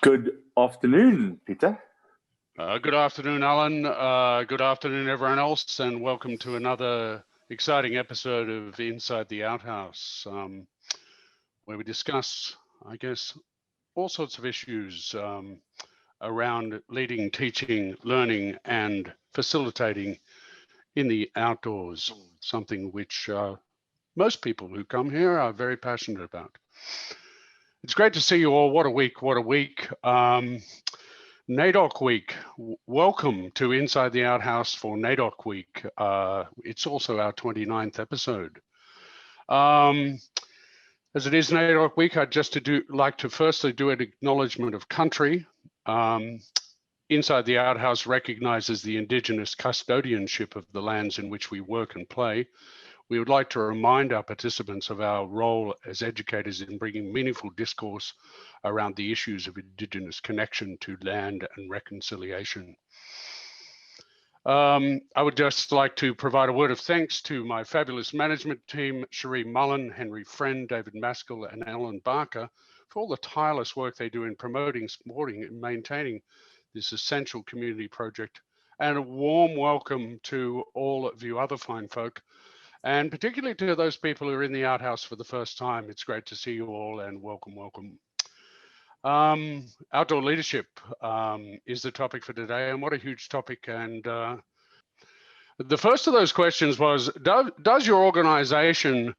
Good afternoon, Peter. Good afternoon, Alan. Good afternoon, everyone else, and welcome to another exciting episode of Inside the Outhouse, where we discuss, I guess, all sorts of issues around leading, teaching, learning, and facilitating in the outdoors, something which most people who come here are very passionate about. It's great to see you all. What a week, what a week. NAIDOC Week. Welcome to Inside the Outhouse for NAIDOC Week. It's also our 29th episode. As it is NAIDOC Week, I'd just like to firstly do an acknowledgement of country. Inside the Outhouse recognizes the Indigenous custodianship of the lands in which we work and play. We would like to remind our participants of our role as educators in bringing meaningful discourse around the issues of Indigenous connection to land and reconciliation. I would just like to provide a word of thanks to my fabulous management team, Cherie Mullen, Henry Friend, David Maskell, and Alan Barker, for all the tireless work they do in promoting, supporting, and maintaining this essential community project. And a warm welcome to all of you other fine folk, and particularly to those people who are in the outhouse for the first time. It's great to see you all, and welcome, welcome. Outdoor leadership is the topic for today, and what a huge topic. And the first of those questions was, does your organization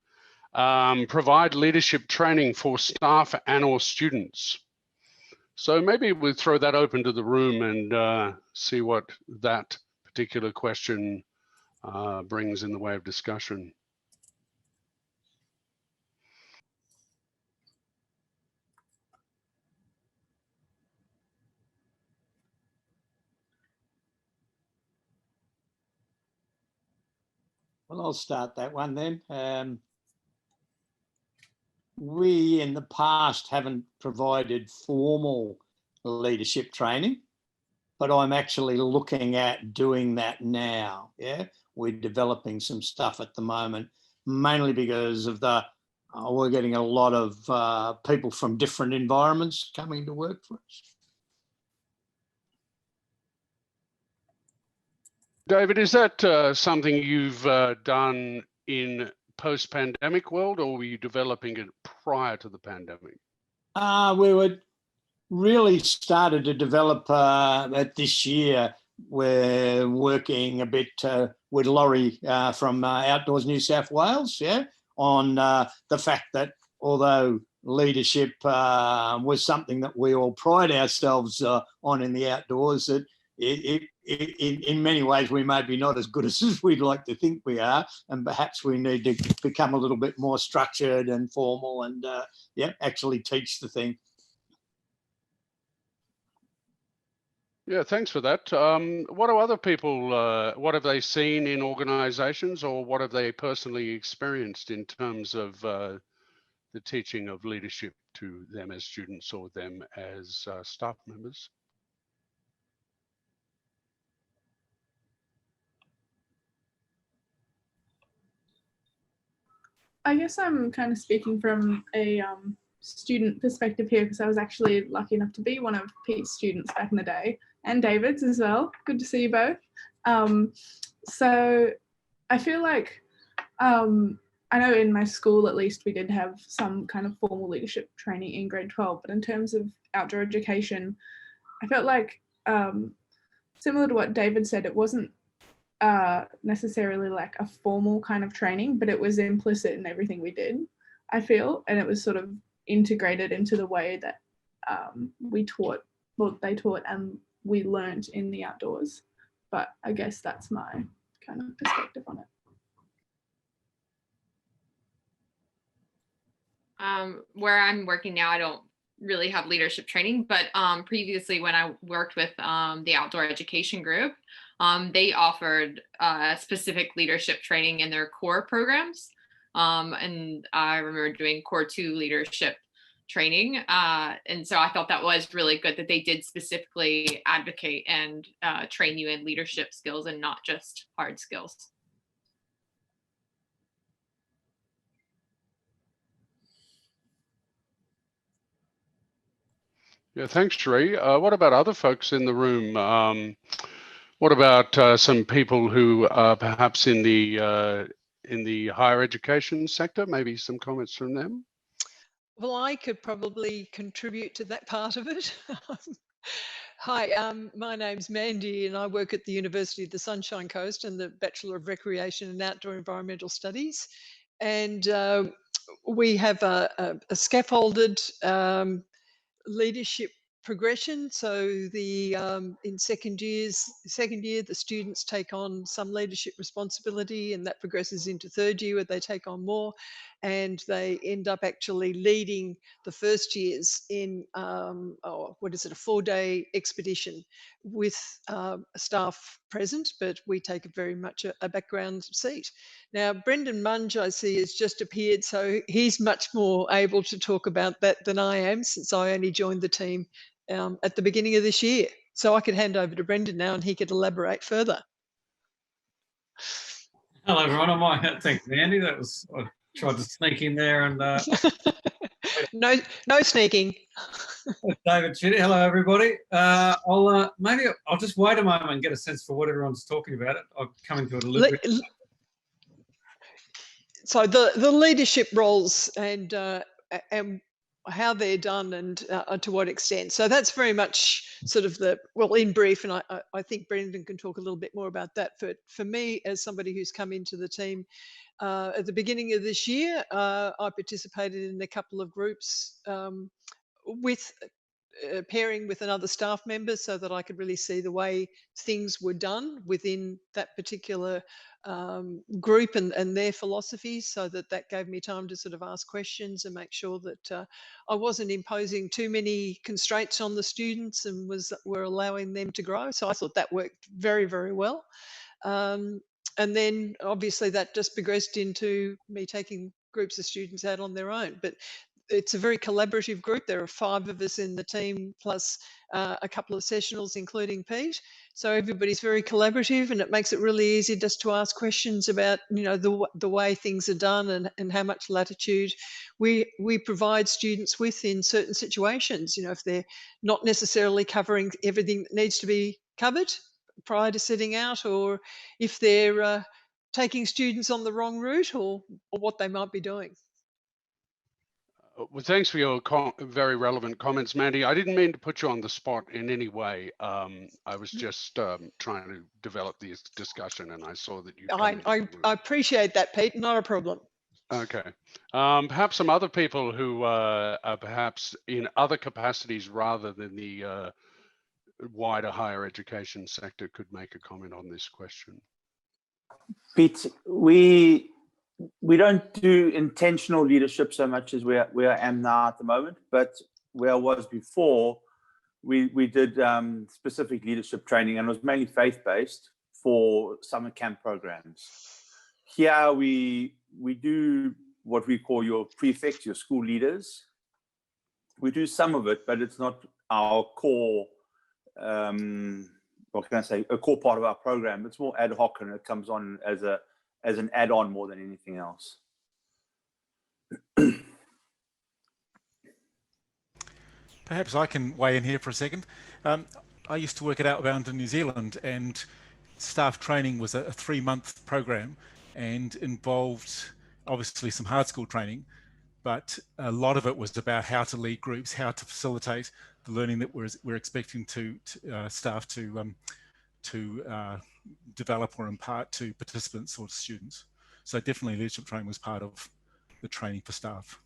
provide leadership training for staff and or students? So maybe we'll throw that open to the room and see what that particular question brings in the way of discussion. Well, I'll start that one then. We in the past haven't provided formal leadership training, but I'm actually looking at doing that now. Yeah, we're developing some stuff at the moment, mainly because of we're getting a lot of people from different environments coming to work for us. David, is that something you've done in post-pandemic world, or were you developing it prior to the pandemic? We were really started to develop it this year. We're working a bit with Laurie from Outdoors New South Wales, yeah, on the fact that although leadership was something that we all pride ourselves on in the outdoors, that in many ways we may be not as good as we'd like to think we are, and perhaps we need to become a little bit more structured and formal and yeah, actually teach the thing. Yeah, thanks for that. What do other people, what have they seen in organizations, or what have they personally experienced in terms of the teaching of leadership to them as students or them as staff members? I guess I'm kind of speaking from a student perspective here, because I was actually lucky enough to be one of Pete's students back in the day, and David's as well. Good to see you both. So I feel like, I know in my school at least we did have some kind of formal leadership training in grade 12, but in terms of outdoor education, I felt like similar to what David said, it wasn't necessarily like a formal kind of training, but it was implicit in everything we did, I feel, and it was sort of integrated into the way that we taught, well, they taught and we learned in the outdoors. But I guess that's my kind of perspective on it. Where I'm working now, I don't really have leadership training, but previously when I worked with the outdoor education group, they offered specific leadership training in their core programs. And I remember doing core 2 leadership training. And so I thought that was really good that they did specifically advocate and train you in leadership skills and not just hard skills. Yeah, thanks, Sheree. What about other folks in the room? What about some people who are perhaps in the higher education sector? Maybe some comments from them. Well, I could probably contribute to that part of it. Hi, my name's Mandy and I work at the University of the Sunshine Coast and the Bachelor of Recreation and Outdoor Environmental Studies. And we have a scaffolded leadership progression. So the in second year, the students take on some leadership responsibility, and that progresses into third year where they take on more, and they end up actually leading the first years in a 4-day expedition with staff present, but we take very much a background seat. Now, Brendan Munge, I see, has just appeared, so he's much more able to talk about that than I am, since I only joined the team at the beginning of this year. So I could hand over to Brendan now and he could elaborate further. Hello, everyone. Thanks, Mandy. I tried to sneak in there and no sneaking. David Chitty. Hello, everybody. Maybe I'll just wait a moment and get a sense for what everyone's talking about. I'll come into it a little bit. So the leadership roles and how they're done and to what extent. So that's very much sort of in brief, and I think Brendan can talk a little bit more about that. For me, as somebody who's come into the team at the beginning of this year, I participated in a couple of groups with pairing with another staff member so that I could really see the way things were done within that particular group and their philosophies, so that gave me time to sort of ask questions and make sure that I wasn't imposing too many constraints on the students and were allowing them to grow. So I thought that worked very, very well. And then obviously that just progressed into me taking groups of students out on their own. But it's a very collaborative group. There are 5 of us in the team, plus a couple of sessionals, including Pete. So everybody's very collaborative, and it makes it really easy just to ask questions about, the way things are done and how much latitude we provide students with in certain situations. If they're not necessarily covering everything that needs to be covered prior to setting out, or if they're taking students on the wrong route, or what they might be doing. Well, thanks for your very relevant comments, Mandy. I didn't mean to put you on the spot in any way. I was just trying to develop this discussion, and I saw that you. I appreciate that, Pete. Not a problem. Okay. Perhaps some other people who are perhaps in other capacities rather than the wider higher education sector could make a comment on this question. Pete, we don't do intentional leadership so much as where I am now at the moment, but where I was before, we did specific leadership training, and it was mainly faith-based for summer camp programs. Here we do what we call your prefects, your school leaders. We do some of it, but it's not our core, what can I say, a core part of our program. It's more ad hoc, and it comes on as an add-on more than anything else. Perhaps I can weigh in here for a second. I used to work at Outbound in New Zealand, and staff training was a 3-month program and involved obviously some hard skill training, but a lot of it was about how to lead groups, how to facilitate the learning that we're expecting staff to develop or impart to participants or students. So definitely leadership training was part of the training for staff.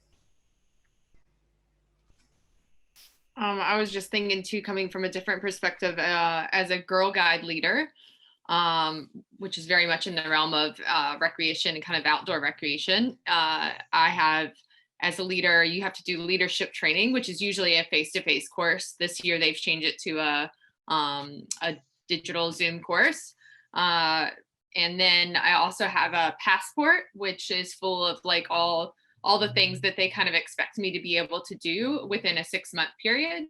I was just thinking too, coming from a different perspective, as a Girl Guide leader, which is very much in the realm of recreation and kind of outdoor recreation. I have, as a leader, you have to do leadership training, which is usually a face-to-face course. This year they've changed it to a digital Zoom course. And then I also have a passport, which is full of like all the things that they kind of expect me to be able to do within a 6-month period.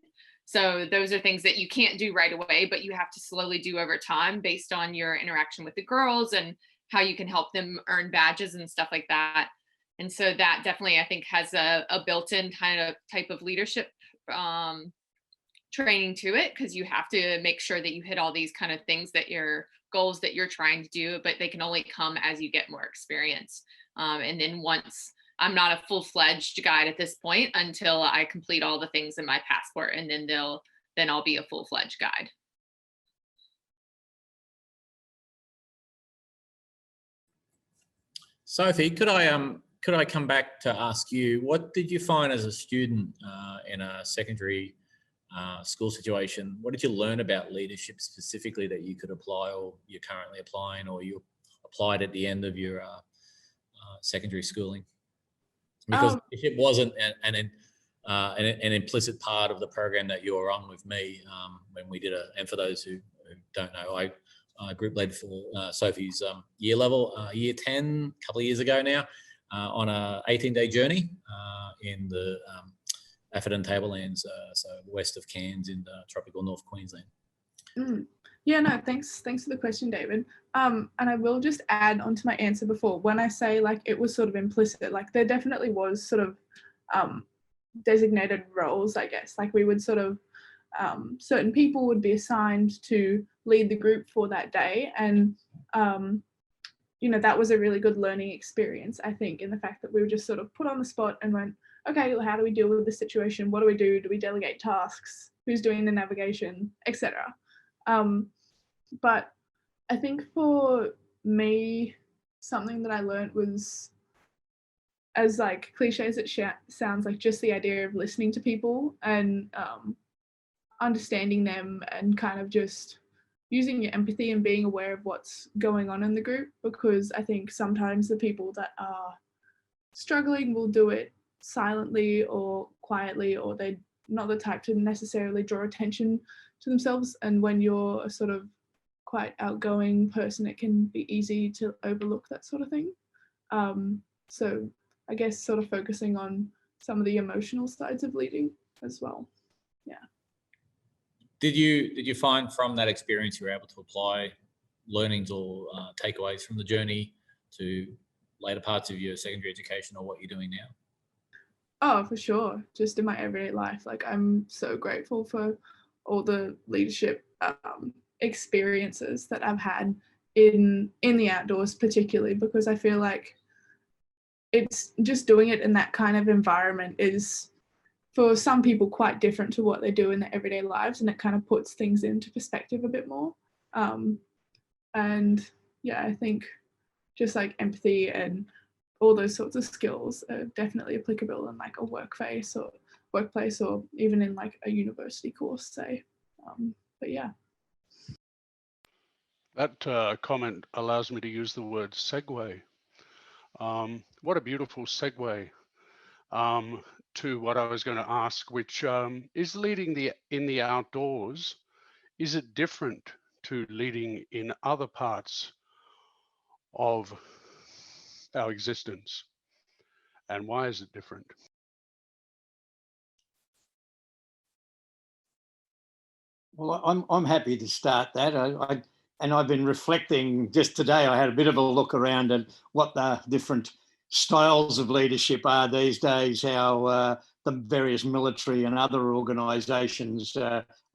So those are things that you can't do right away, but you have to slowly do over time based on your interaction with the girls and how you can help them earn badges and stuff like that. And so that definitely, I think, has a built-in kind of type of leadership training to it, because you have to make sure that you hit all these kind of things that your goals that you're trying to do, but they can only come as you get more experience. And then once, I'm not a full-fledged guide at this point until I complete all the things in my passport, and then I'll be a full-fledged guide. Sophie, could I come back to ask you, what did you find as a student in a secondary school situation? What did you learn about leadership specifically that you could apply, or you're currently applying, or you applied at the end of your secondary schooling? Because leadership wasn't an implicit part of the program that you were on with me when we did and for those who don't know, I group led for Sophie's year level, year 10, a couple of years ago now, on a 18-day journey in the Atherton Tablelands, so west of Cairns in tropical North Queensland. Yeah, no, thanks for the question, David. And I will just add onto my answer before, when I say like it was sort of implicit, like there definitely was sort of designated roles, I guess. Like we would sort of, certain people would be assigned to lead the group for that day. And, you know, that was a really good learning experience, I think, in the fact that we were just sort of put on the spot and went, okay, well, how do we deal with this situation? What do we do? Do we delegate tasks? Who's doing the navigation, etc. But I think for me, something that I learned was, as like cliche as it sounds, like just the idea of listening to people and understanding them, and kind of just using your empathy and being aware of what's going on in the group, because I think sometimes the people that are struggling will do it silently or quietly, or they're not the type to necessarily draw attention to themselves. And when you're a sort of quite outgoing person, it can be easy to overlook that sort of thing. So I guess sort of focusing on some of the emotional sides of leading as well. Yeah. Did you find from that experience you were able to apply learnings or takeaways from the journey to later parts of your secondary education or what you're doing now? Oh, for sure. Just in my everyday life. Like I'm so grateful for all the leadership experiences that I've had in the outdoors, particularly because I feel like it's just doing it in that kind of environment is, for some people, quite different to what they do in their everyday lives, and it kind of puts things into perspective a bit more. And yeah, I think just like empathy and all those sorts of skills are definitely applicable in like a workplace or even in like a university course, say. But yeah. That comment allows me to use the word segue. What a beautiful segue to what I was going to ask, which is leading in the outdoors. Is it different to leading in other parts of our existence? And why is it different? Well, I'm happy to start that. And I've been reflecting just today. I had a bit of a look around at what the different styles of leadership are these days, how the various military and other organisations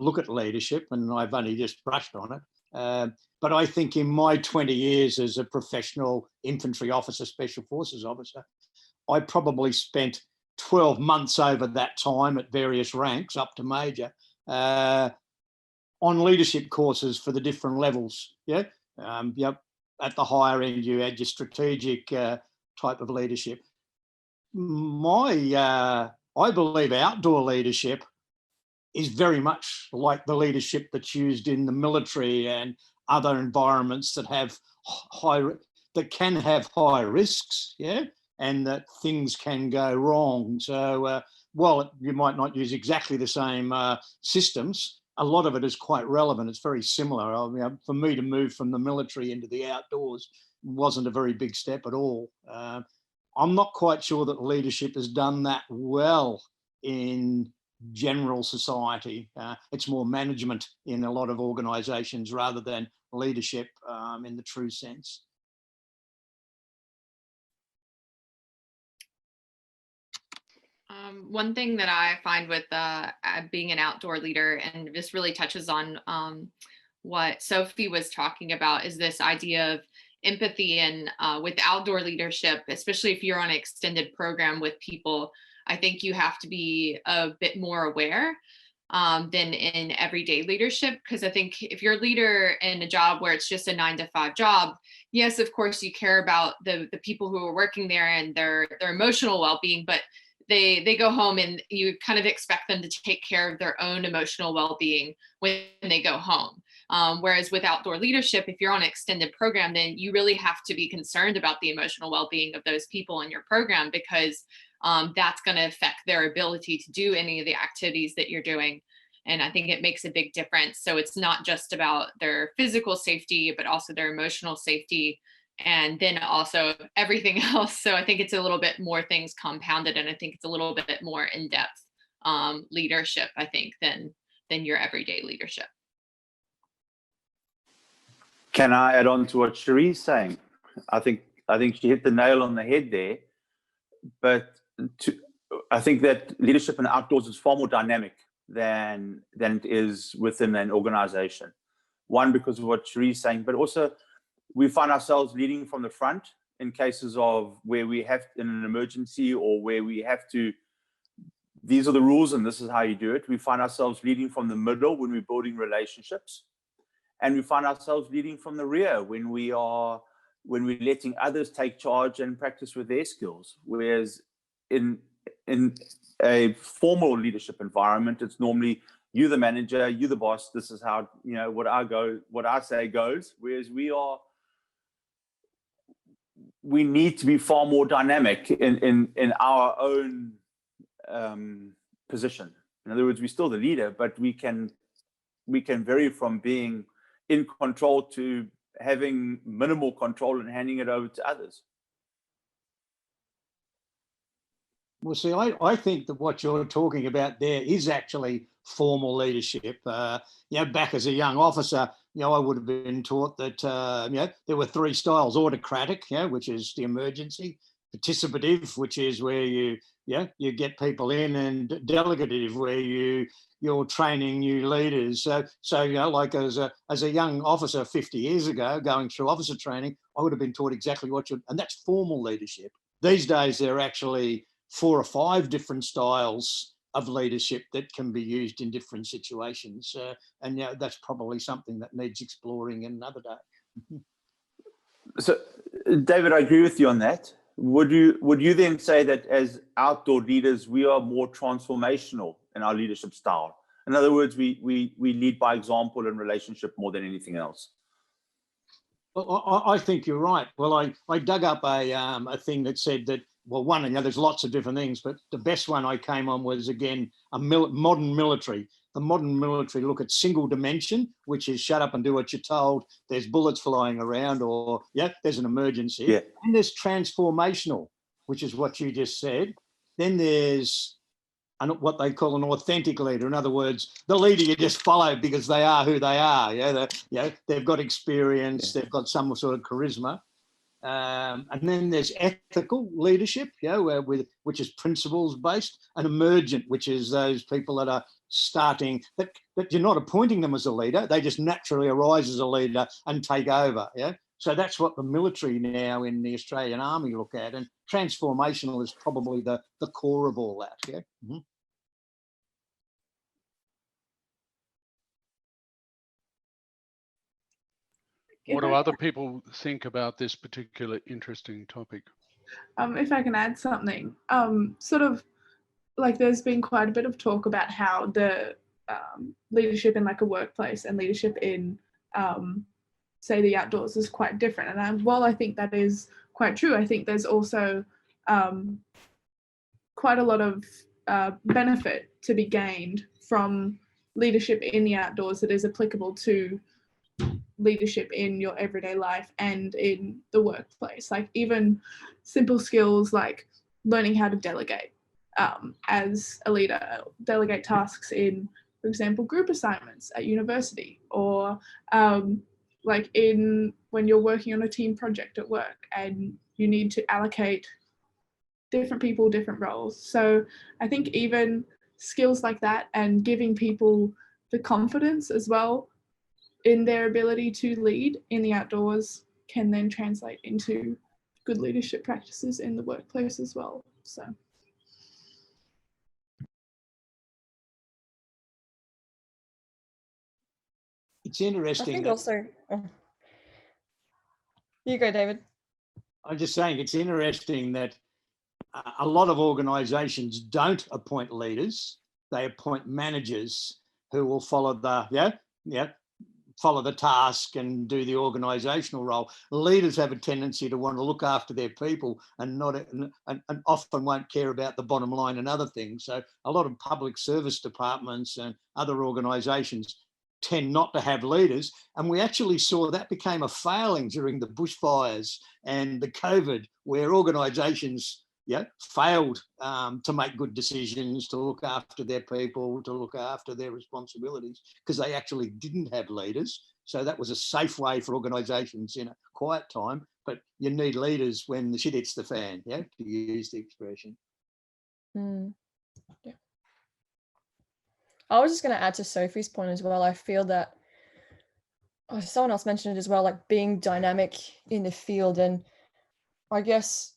look at leadership, and I've only just brushed on it. But I think in my 20 years as a professional infantry officer, special forces officer, I probably spent 12 months over that time at various ranks up to major on leadership courses for the different levels. Yeah. Yep. At the higher end, you had your strategic type of leadership. I believe outdoor leadership is very much like the leadership that's used in the military and other environments that have can have high risks, yeah, and that things can go wrong. So while you might not use exactly the same systems, a lot of it is quite relevant. It's very similar. I mean, for me to move from the military into the outdoors wasn't a very big step at all. I'm not quite sure that leadership has done that well in general society. It's more management in a lot of organisations rather than leadership in the true sense. One thing that I find with being an outdoor leader, and this really touches on what Sophie was talking about, is this idea of empathy. And with outdoor leadership, especially if you're on an extended program with people, I think you have to be a bit more aware than in everyday leadership. Because I think if you're a leader in a job where it's just a 9-to-5 job, yes, of course you care about the people who are working there and their emotional well-being, but they go home and you kind of expect them to take care of their own emotional well-being when they go home. Whereas with outdoor leadership, if you're on an extended program, then you really have to be concerned about the emotional well-being of those people in your program, because that's going to affect their ability to do any of the activities that you're doing. And I think it makes a big difference. So it's not just about their physical safety, but also their emotional safety, and then also everything else. So I think it's a little bit more things compounded, and I think it's a little bit more in-depth leadership, I think, than your everyday leadership. Can I add on to what Cherie's saying? I think she hit the nail on the head there. But I think that leadership in outdoors is far more dynamic than it is within an organization. One, because of what Cherie's saying, but also we find ourselves leading from the front in cases of where we have in an emergency, or where we have to, these are the rules and this is how you do it. We find ourselves leading from the middle when we're building relationships. And we find ourselves leading from the rear when we're letting others take charge and practice with their skills. Whereas in a formal leadership environment, it's normally you the manager, you the boss, this is how, what I say goes. Whereas we need to be far more dynamic in our own position. In other words, we're still the leader, but we can vary from being in control to having minimal control and handing it over to others. Well, see, I think that what you're talking about there is actually formal leadership. Back as a young officer, I would have been taught that, there were 3 styles: autocratic, which is the emergency; participative, which is where you get people in; and delegative, where you're training new leaders. So like as a young officer 50 years ago, going through officer training, I would have been taught exactly and that's formal leadership. These days, there are actually 4 or 5 different styles of leadership that can be used in different situations. And that's probably something that needs exploring another day. So, David, I agree with you on that. Would you then say that as outdoor leaders, we are more transformational in our leadership style? In other words, we lead by example in relationship more than anything else. Well, I think you're right. Well, I dug up a thing that said that, well, there's lots of different things, but the best one I came on was, again, modern military. The modern military look at single dimension, which is shut up and do what you're told. There's bullets flying around, or there's an emergency. Yeah. And there's transformational, which is what you just said. Then there's what they call an authentic leader. In other words, the leader you just follow because they are who they are. They've got experience, they've got some sort of charisma. And then there's ethical leadership, which is principles based, and emergent, which is those people that are starting, that you're not appointing them as a leader, they just naturally arise as a leader and take over. So that's what the military now in the Australian Army look at, and transformational is probably the core of all that. Mm-hmm. What do other people think about this particular interesting topic? If I can add something, sort of like there's been quite a bit of talk about how the leadership in like a workplace and leadership in, say, the outdoors is quite different. And while I think that is quite true, I think there's also quite a lot of benefit to be gained from leadership in the outdoors that is applicable to leadership in your everyday life and in the workplace. Like even simple skills like learning how to delegate as a leader, delegate tasks in, for example, group assignments at university, or like when you're working on a team project at work and you need to allocate different people, different roles. So I think even skills like that and giving people the confidence as well in their ability to lead in the outdoors can then translate into good leadership practices in the workplace as well. So. It's I interesting. think also, you go, David. I'm just saying it's interesting that a lot of organisations don't appoint leaders; they appoint managers who will follow follow the task and do the organisational role. Leaders have a tendency to want to look after their people and often won't care about the bottom line and other things. So a lot of public service departments and other organisations tend not to have leaders. And we actually saw that became a failing during the bushfires and the COVID, where organisations failed to make good decisions, to look after their people, to look after their responsibilities, because they actually didn't have leaders. So that was a safe way for organisations in a quiet time. But you need leaders when the shit hits the fan, to use the expression. Yeah. I was just going to add to Sophie's point as well. I feel that someone else mentioned it as well, like being dynamic in the field. And I guess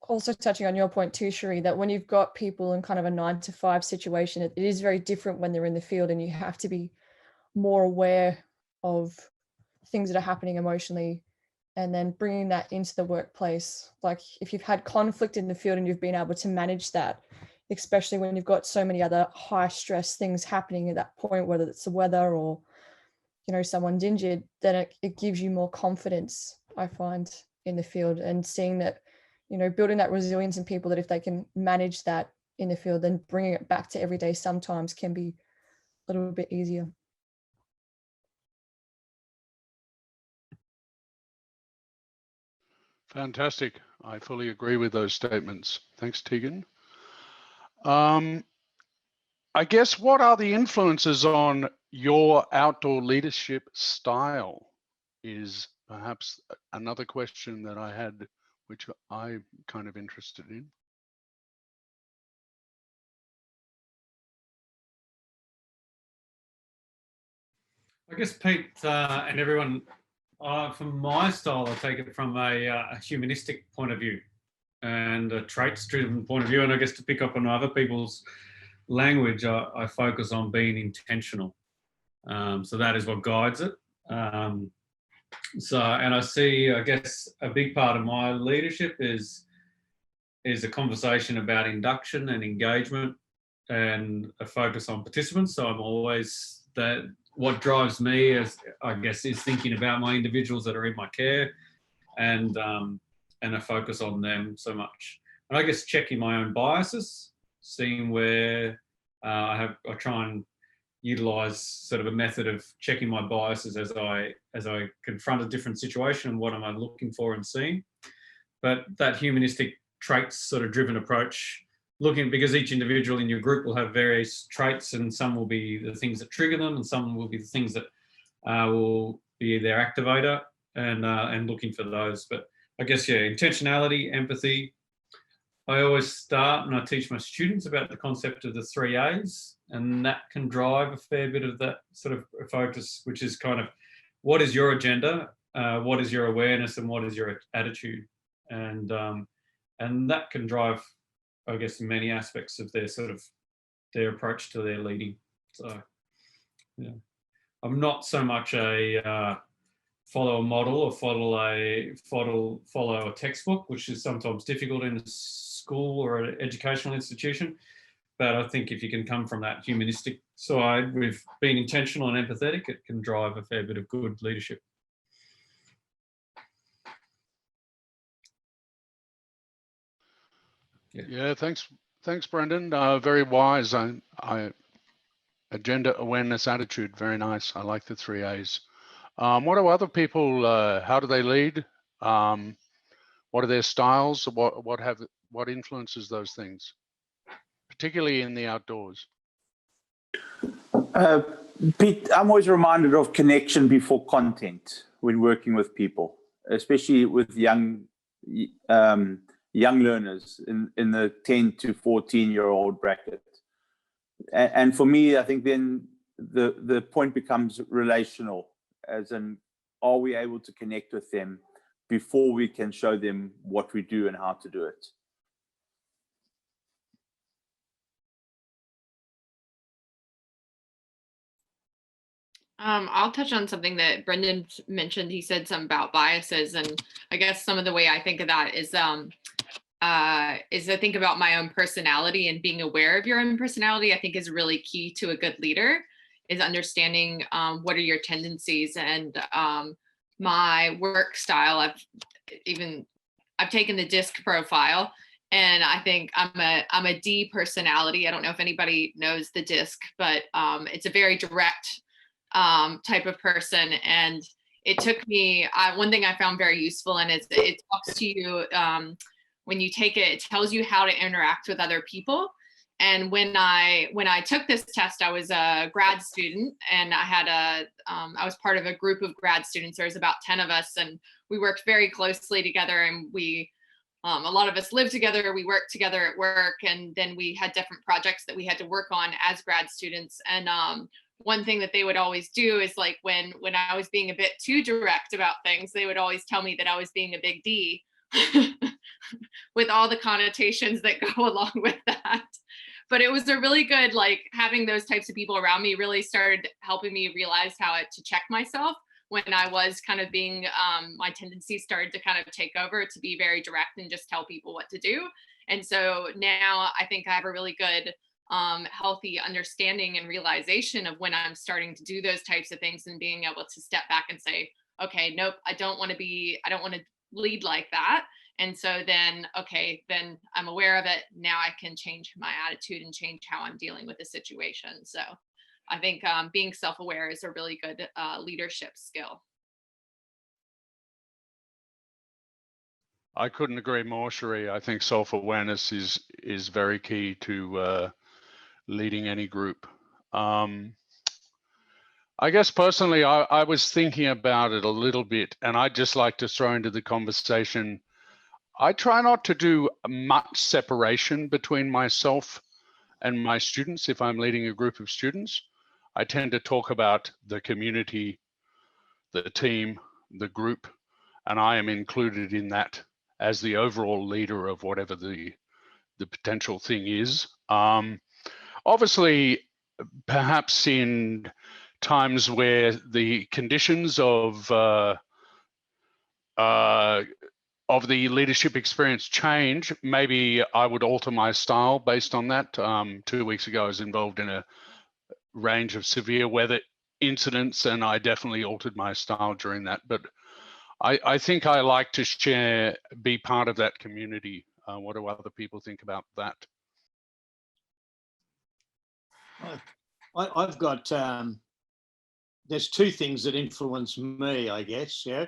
also touching on your point too, Cherie, that when you've got people in kind of a 9-to-5 situation, it is very different when they're in the field, and you have to be more aware of things that are happening emotionally, and then bringing that into the workplace. Like if you've had conflict in the field and you've been able to manage that, especially when you've got so many other high stress things happening at that point, whether it's the weather or, someone's injured, then it gives you more confidence, I find, in the field, and seeing that, building that resilience in people, that if they can manage that in the field, then bringing it back to every day sometimes can be a little bit easier. Fantastic. I fully agree with those statements. Thanks, Tegan. I guess, what are the influences on your outdoor leadership style is perhaps another question that I had, which I'm kind of interested in. I guess, Pete, and everyone, from my style, I take it from a humanistic point of view and a traits-driven point of view. And I guess to pick up on other people's language, I focus on being intentional. So that is what guides it. And I see, I guess, a big part of my leadership is a conversation about induction and engagement and a focus on participants. So I'm always what drives me, I guess, is thinking about my individuals that are in my care and a focus on them so much. And I guess checking my own biases, seeing where I try and utilize sort of a method of checking my biases as I confront a different situation and what am I looking for and seeing. But that humanistic traits sort of driven approach, because each individual in your group will have various traits, and some will be the things that trigger them, and some will be the things that will be their activator, and looking for those. But I guess, intentionality, empathy. I always start and I teach my students about the concept of the 3 A's, and that can drive a fair bit of that sort of focus, which is kind of, what is your agenda, what is your awareness, and what is your attitude, and that can drive, I guess, many aspects of their approach to their leading. So, I'm not so much a follow a model or follow a textbook, which is sometimes difficult in a school or an educational institution. But I think if you can come from that humanistic side with being intentional and empathetic, it can drive a fair bit of good leadership. Yeah, thanks, Brendan. Very wise. Agenda, awareness, attitude. Very nice. I like the 3 A's. What do other people? How do they lead? What are their styles? What influences those things, particularly in the outdoors? Pete, I'm always reminded of connection before content when working with people, especially with young young learners in the 10 to 14-year-old bracket. And for me, I think then the point becomes relational, as in, are we able to connect with them before we can show them what we do and how to do it? I'll touch on something that Brendan mentioned. He said something about biases, and I guess some of the way I think of that is I think about my own personality, and being aware of your own personality, I think, is really key to a good leader, is understanding what are your tendencies. And my work style, I've taken the DISC profile, and I think I'm a D personality. I don't know if anybody knows the DISC, but it's a very direct type of person. And it took me, one thing I found very useful, and it talks to you, when you take it, it tells you how to interact with other people. And when I took this test, I was a grad student, and I was part of a group of grad students. There was about 10 of us, and we worked very closely together, and a lot of us lived together, we worked together at work, and then we had different projects that we had to work on as grad students. And one thing that they would always do is, like, when I was being a bit too direct about things, they would always tell me that I was being a big D, with all the connotations that go along with that. But it was a really good, like, having those types of people around me really started helping me realize how to check myself when I was kind of being, my tendencies started to kind of take over to be very direct and just tell people what to do. And so now I think I have a really good, healthy understanding and realization of when I'm starting to do those types of things, and being able to step back and say, okay, nope, I don't want to lead like that. And so then, okay, then I'm aware of it. Now I can change my attitude and change how I'm dealing with the situation. So I think being self-aware is a really good leadership skill. I couldn't agree more, Cherie. I think self-awareness is very key to leading any group. I guess personally, I was thinking about it a little bit, and I'd just like to throw into the conversation, I try not to do much separation between myself and my students if I'm leading a group of students. I tend to talk about the community, the team, the group, and I am included in that as the overall leader of whatever the potential thing is. Obviously, perhaps in times where the conditions of the leadership experience change, maybe I would alter my style based on that. 2 weeks ago, I was involved in a range of severe weather incidents, and I definitely altered my style during that. But I think I like to be part of that community. What do other people think about that? I've got, there's two things that influence me, I guess, yeah.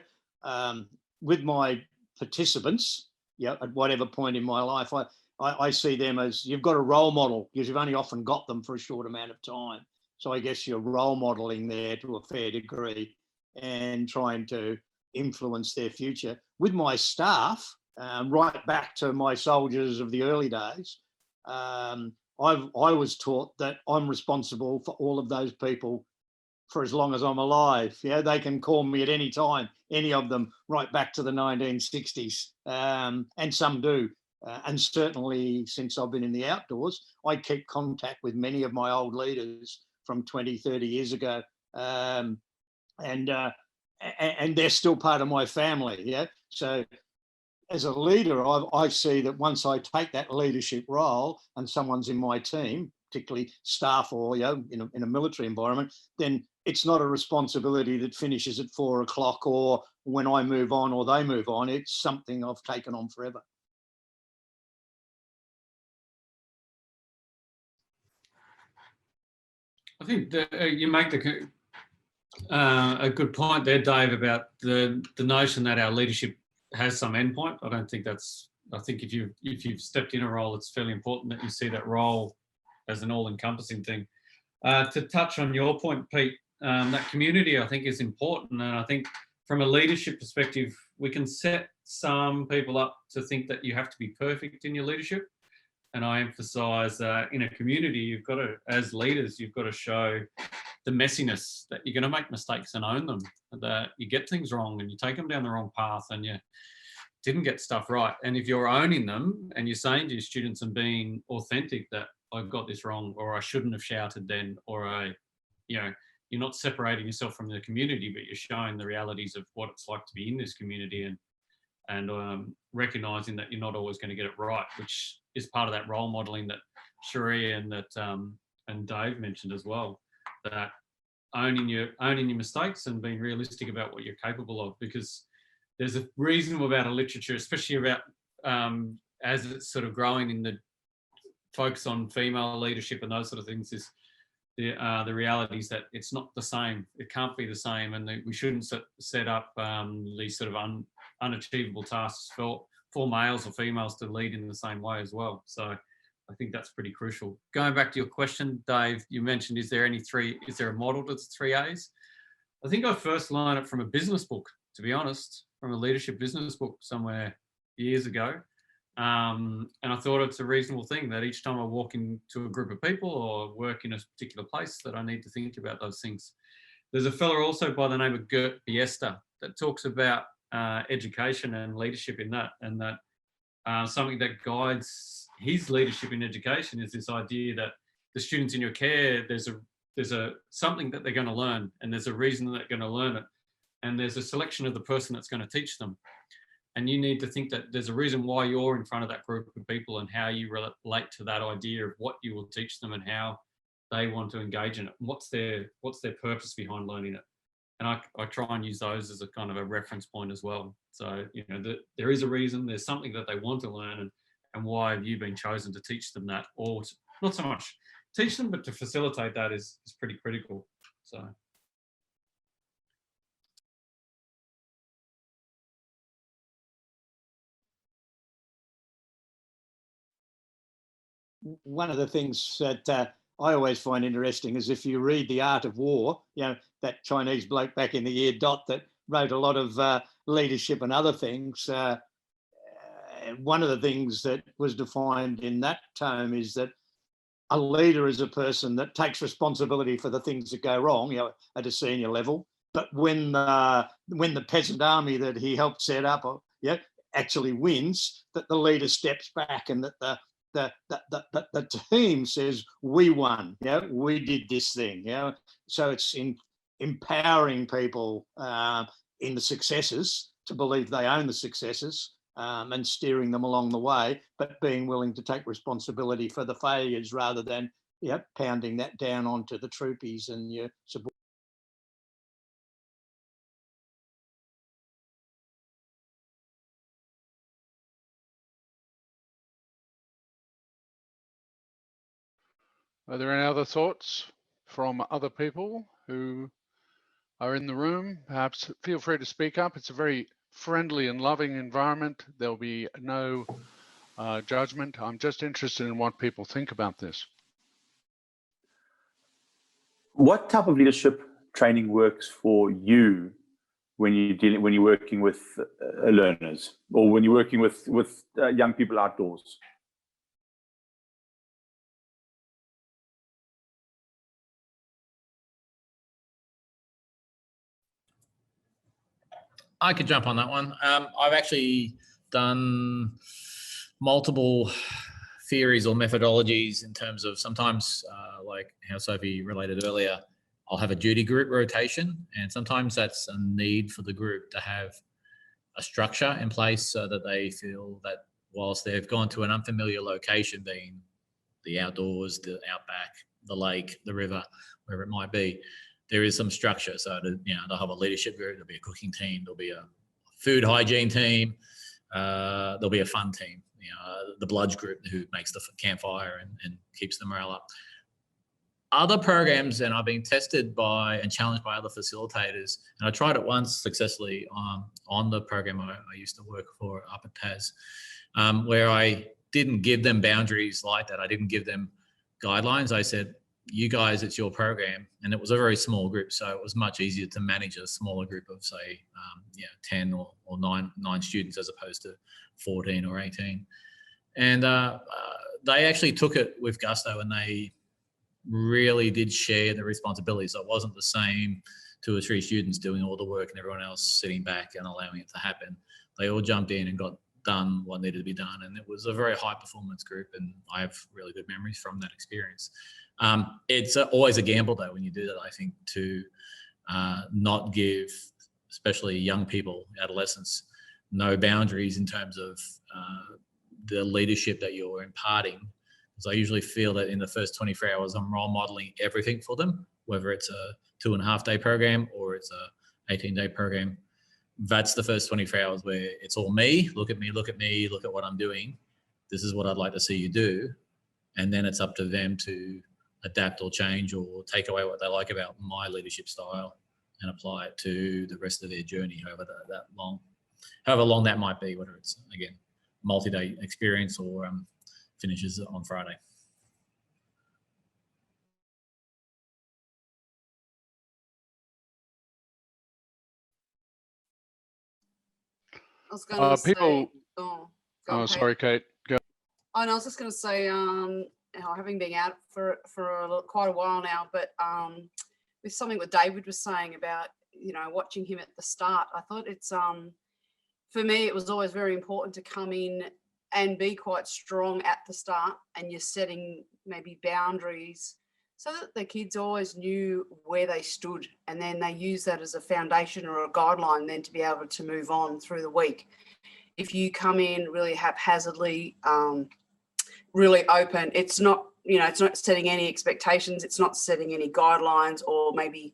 With my participants, yeah, at whatever point in my life, I see them as, you've got a role model, because you've only often got them for a short amount of time. So I guess you're role modeling there to a fair degree and trying to influence their future. With my staff, right back to my soldiers of the early days, I was taught that I'm responsible for all of those people for as long as I'm alive. Yeah, they can call me at any time, any of them, right back to the 1960s, and some do. And certainly since I've been in the outdoors, I keep contact with many of my old leaders from 20, 30 years ago. And they're still part of my family. Yeah. So as a leader, I see that once I take that leadership role and someone's in my team, particularly staff or, you know, in a military environment, then it's not a responsibility that finishes at 4 o'clock or when I move on or they move on. It's something I've taken on forever. I think that you make a good point there, Dave, about the notion that our leadership has some endpoint. I don't think that's, I think if you've stepped in a role, it's fairly important that you see that role as an all-encompassing thing. To touch on your point, Pete, that community I think is important, and I think from a leadership perspective, we can set some people up to think that you have to be perfect in your leadership. And I emphasize that in a community, you've got to, as leaders, you've got to show the messiness, that you're going to make mistakes and own them, that you get things wrong and you take them down the wrong path and you didn't get stuff right. And if you're owning them and you're saying to your students and being authentic that I've got this wrong, or I shouldn't have shouted then, or you're not separating yourself from the community, but you're showing the realities of what it's like to be in this community, and recognizing that you're not always going to get it right, which is part of that role modeling that Cherie and Dave mentioned as well, that owning your mistakes and being realistic about what you're capable of, because there's a reasonable amount of literature, especially about as it's sort of growing in the focus on female leadership and those sort of things, is the reality is that it's not the same. It can't be the same, and we shouldn't set up these sort of unachievable tasks for males or females to lead in the same way as well. So I think that's pretty crucial. Going back to your question, Dave, you mentioned, is there a model to the 3 A's? I think I first learned it from a business book, to be honest, from a leadership business book somewhere years ago. And I thought it's a reasonable thing that each time I walk into a group of people or work in a particular place, that I need to think about those things. There's a fella also by the name of Gert Biesta that talks about education and leadership in that, and that something that guides his leadership in education is this idea that the students in your care, there's a something that they're going to learn, and there's a reason that they're going to learn it, and there's a selection of the person that's going to teach them. And you need to think that there's a reason why you're in front of that group of people, and how you relate to that idea of what you will teach them and how they want to engage in it. What's their purpose behind learning it? And I try and use those as a kind of a reference point as well. So, there is a reason, there's something that they want to learn, and why have you been chosen to teach them that? Or not so much teach them, but to facilitate that is pretty critical. So. One of the things that I always find interesting is if you read The Art of War, that Chinese bloke back in the year dot that wrote a lot of leadership and other things. One of the things that was defined in that tome is that a leader is a person that takes responsibility for the things that go wrong, at a senior level. But when the peasant army that he helped set up, actually wins, that the leader steps back, and that the team says, we won, we did this thing, So it's empowering people in the successes to believe they own the successes, and steering them along the way, but being willing to take responsibility for the failures rather than pounding that down onto the troopies and your support. Are there any other thoughts from other people who are in the room? Perhaps feel free to speak up. It's a very friendly and loving environment. There'll be no judgment. I'm just interested in what people think about this. What type of leadership training works for you when you're working with learners, or when you're working with young people outdoors? I could jump on that one. I've actually done multiple theories or methodologies in terms of sometimes, like how Sophie related earlier, I'll have a duty group rotation, and sometimes that's a need for the group to have a structure in place so that they feel that whilst they've gone to an unfamiliar location, being the outdoors, the outback, the lake, the river, wherever it might be, there is some structure. So they'll have a leadership group, there'll be a cooking team, there'll be a food hygiene team, there'll be a fun team, the bludge group who makes the campfire and keeps the morale up. Other programs, and I've been tested by and challenged by other facilitators, and I tried it once successfully on the program I used to work for up at TAS, where I didn't give them boundaries like that. I didn't give them guidelines. I said, you guys, it's your program, and it was a very small group, so it was much easier to manage a smaller group of, say, 10 or 9 students as opposed to 14 or 18. And they actually took it with gusto, and they really did share the responsibilities. So it wasn't the same 2 or 3 students doing all the work and everyone else sitting back and allowing it to happen. They all jumped in and got done what needed to be done, and it was a very high performance group, and I have really good memories from that experience. It's always a gamble though when you do that, I think, to not give especially young people, adolescents, no boundaries in terms of the leadership that you're imparting. Because I usually feel that in the first 24 hours I'm role modeling everything for them, whether it's a 2.5-day program or it's a 18-day program. That's the first 24 hours where it's all me. Look at me, look at me, look at what I'm doing. This is what I'd like to see you do. And then it's up to them to adapt or change or take away what they like about my leadership style and apply it to the rest of their journey, however long that might be, whether it's, again, multi-day experience or finishes on Friday. I was going to people. say, Sorry, Kate. Go. Oh, and I was just going to say, having been out for quite a while now, but with something that David was saying about, watching him at the start, I thought it's for me, it was always very important to come in and be quite strong at the start, and you're setting maybe boundaries so that the kids always knew where they stood, and then they use that as a foundation or a guideline then to be able to move on through the week. If you come in really haphazardly, really open, it's not setting any expectations, it's not setting any guidelines, or maybe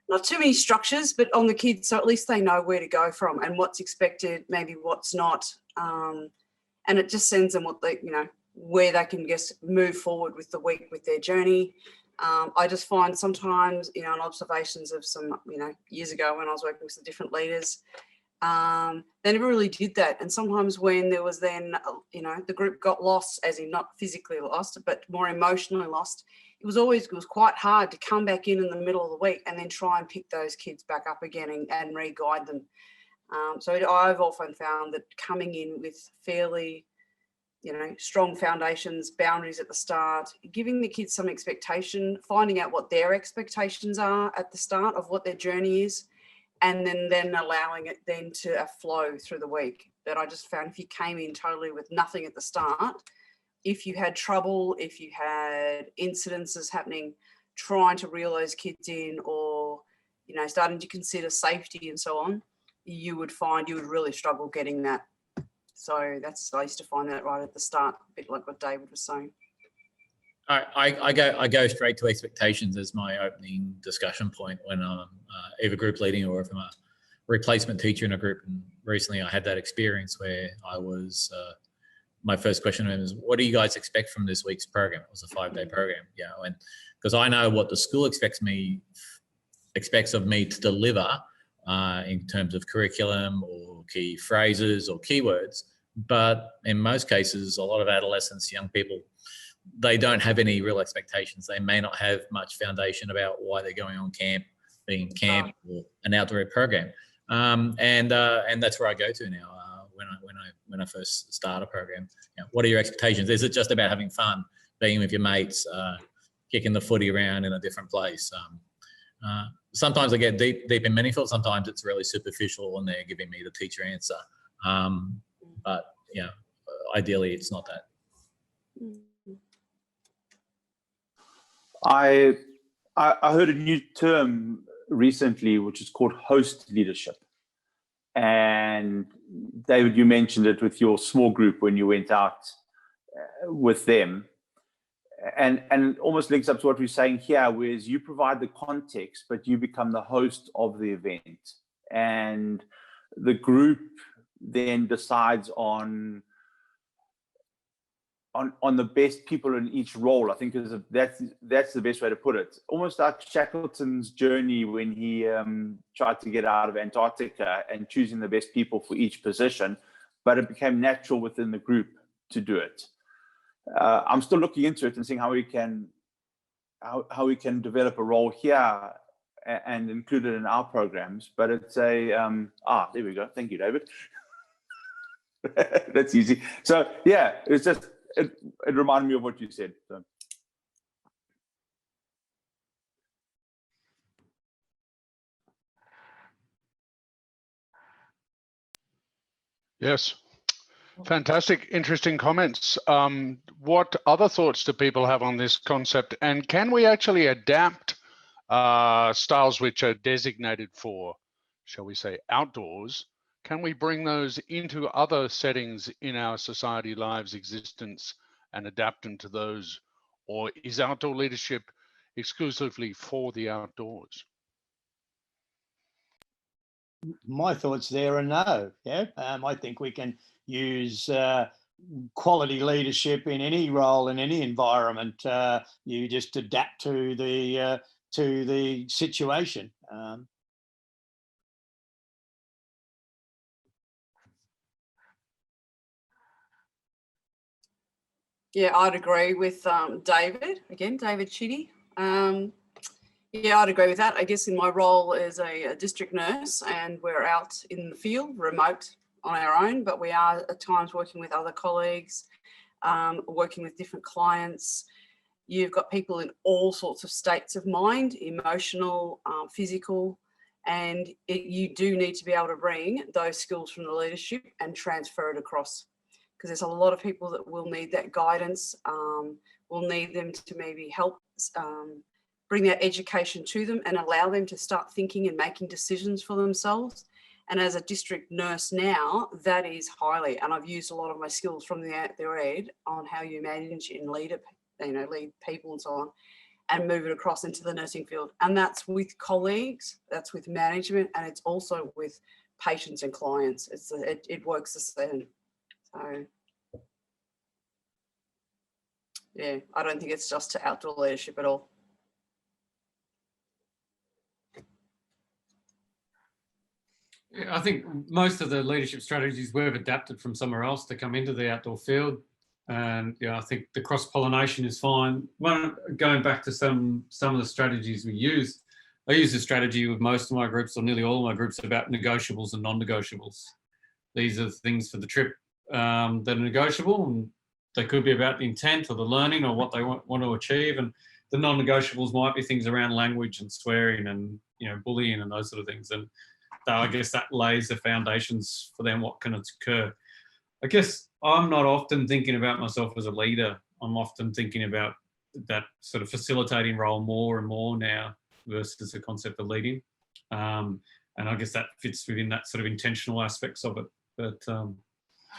not too many structures, but on the kids, so at least they know where to go from and what's expected, maybe what's not. And it just sends them where they can move forward with the week, with their journey. I just find sometimes, in observations of some, years ago when I was working with some different leaders, they never really did that. And sometimes when there was then, the group got lost, as in not physically lost, but more emotionally lost, it was quite hard to come back in the middle of the week and then try and pick those kids back up again and re-guide them. So I've often found that coming in with fairly, strong foundations, boundaries at the start, giving the kids some expectation, finding out what their expectations are at the start of what their journey is, and then allowing it then to flow through the week. That I just found if you came in totally with nothing at the start, if you had trouble, if you had incidences happening, trying to reel those kids in, or, starting to consider safety and so on, you would find you would really struggle getting that. So I used to find that right at the start, a bit like what David was saying. I go straight to expectations as my opening discussion point when I'm either group leading or if I'm a replacement teacher in a group. And recently I had that experience where I was, my first question was, what do you guys expect from this week's program? It was a 5-day program, and because I know what the school expects of me to deliver in terms of curriculum or key phrases or keywords. But in most cases, a lot of adolescents, young people, they don't have any real expectations. They may not have much foundation about why they're going on camp, being camp or an outdoor program. And that's where I go to now when I first start a program. What are your expectations? Is it just about having fun, being with your mates, kicking the footy around in a different place? Sometimes I get deep and meaningful. Sometimes it's really superficial and they're giving me the teacher answer. But ideally it's not that. I heard a new term recently, which is called host leadership. And David, you mentioned it with your small group when you went out with them. And almost links up to what we're saying here, whereas you provide the context, but you become the host of the event. And the group then decides on the best people in each role. I think that's the best way to put it. Almost like Shackleton's journey when he tried to get out of Antarctica and choosing the best people for each position, but it became natural within the group to do it. I'm still looking into it and seeing how we can how we can develop a role here and include it in our programs. But it's a there we go. Thank you, David. That's easy. So yeah, it's just it reminded me of what you said. So. Yes. Fantastic, interesting comments. What other thoughts do people have on this concept? And can we actually adapt styles which are designated for, shall we say, outdoors? Can we bring those into other settings in our society lives, existence, and adapt them to those? Or is outdoor leadership exclusively for the outdoors? My thoughts there are no. Yeah, I think we can use quality leadership in any role, in any environment. You just adapt to the situation. Yeah, I'd agree with David. Again, David Chitty. Yeah, I'd agree with that. I guess in my role as a district nurse, and we're out in the field, remote on our own, but we are at times working with other colleagues, working with different clients. You've got people in all sorts of states of mind, emotional, physical, and you do need to be able to bring those skills from the leadership and transfer it across, because there's a lot of people that will need that guidance, will need them to maybe help bring that education to them and allow them to start thinking and making decisions for themselves. And as a district nurse now, that is highly, and I've used a lot of my skills from the ed on how you manage and lead people and so on, and move it across into the nursing field. And that's with colleagues, that's with management, and it's also with patients and clients. It works the same. So yeah, I don't think it's just to outdoor leadership at all. I think most of the leadership strategies we've adapted from somewhere else to come into the outdoor field. And yeah, I think the cross-pollination is fine. Going back to some of the strategies we use, I use a strategy with most of my groups, or nearly all of my groups, about negotiables and non-negotiables. These are things for the trip that are negotiable, and they could be about the intent or the learning or what they want to achieve. And the non-negotiables might be things around language and swearing and, bullying and those sort of things. And I guess that lays the foundations for then what can occur. I guess I'm not often thinking about myself as a leader. I'm often thinking about that sort of facilitating role more and more now versus the concept of leading. And I guess that fits within that sort of intentional aspects of it. But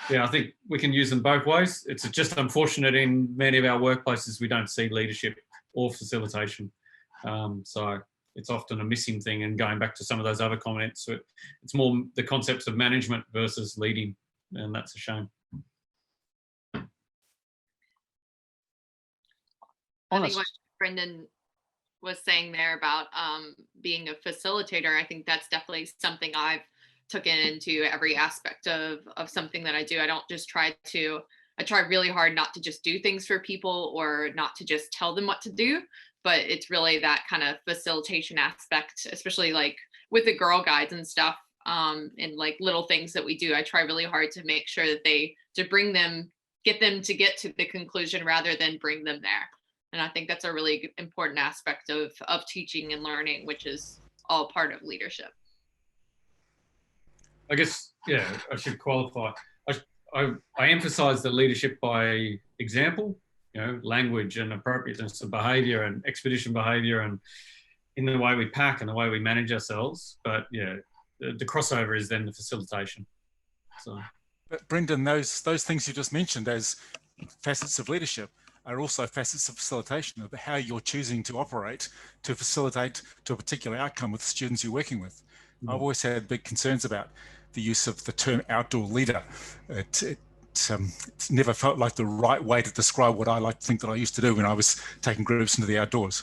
yeah, I think we can use them both ways. It's just unfortunate in many of our workplaces we don't see leadership or facilitation. So it's often a missing thing. And going back to some of those other comments, it's more the concepts of management versus leading, and that's a shame. I think what Brendan was saying there about being a facilitator, I think that's definitely something I've taken into every aspect of something that I do. I don't just I try really hard not to just do things for people or not to just tell them what to do, but it's really that kind of facilitation aspect, especially like with the Girl Guides and stuff, and like little things that we do. I try really hard to make sure that get them to get to the conclusion rather than bring them there. And I think that's a really important aspect of teaching and learning, which is all part of leadership. I guess, yeah, I should qualify. I emphasize the leadership by example, language and appropriateness of behavior and expedition behavior and in the way we pack and the way we manage ourselves. But yeah, the crossover is then the facilitation. So, but Brendan, those things you just mentioned as facets of leadership are also facets of facilitation, of how you're choosing to operate to facilitate to a particular outcome with the students you're working with. Mm-hmm. I've always had big concerns about the use of the term outdoor leader. It's never felt like the right way to describe what I like to think that I used to do when I was taking groups into the outdoors.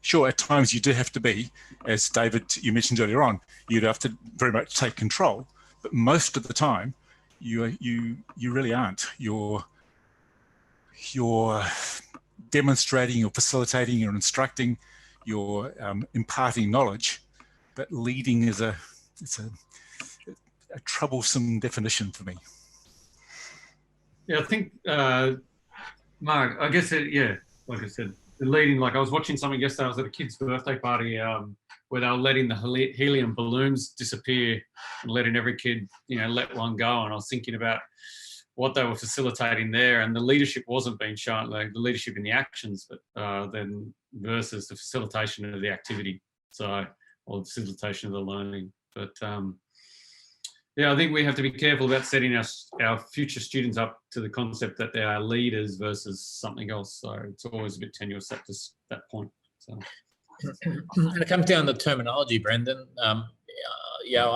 Sure, at times you do have to be, as David, you mentioned earlier on, you'd have to very much take control, but most of the time you really aren't. You're demonstrating, you're facilitating, you're instructing, you're imparting knowledge, but leading is a troublesome definition for me. Yeah, I think, Mark, I guess, yeah, like I said, the leading, like I was watching something yesterday, I was at a kid's birthday party where they were letting the helium balloons disappear and letting every kid, you know, let one go. And I was thinking about what they were facilitating there, and the leadership wasn't being shown, like the leadership in the actions, but then versus the facilitation of the activity. So, or the facilitation of the learning. But yeah, I think we have to be careful about setting our future students up to the concept that they are leaders versus something else. So it's always a bit tenuous at that point. So. And it comes down to terminology, Brendan. Yeah,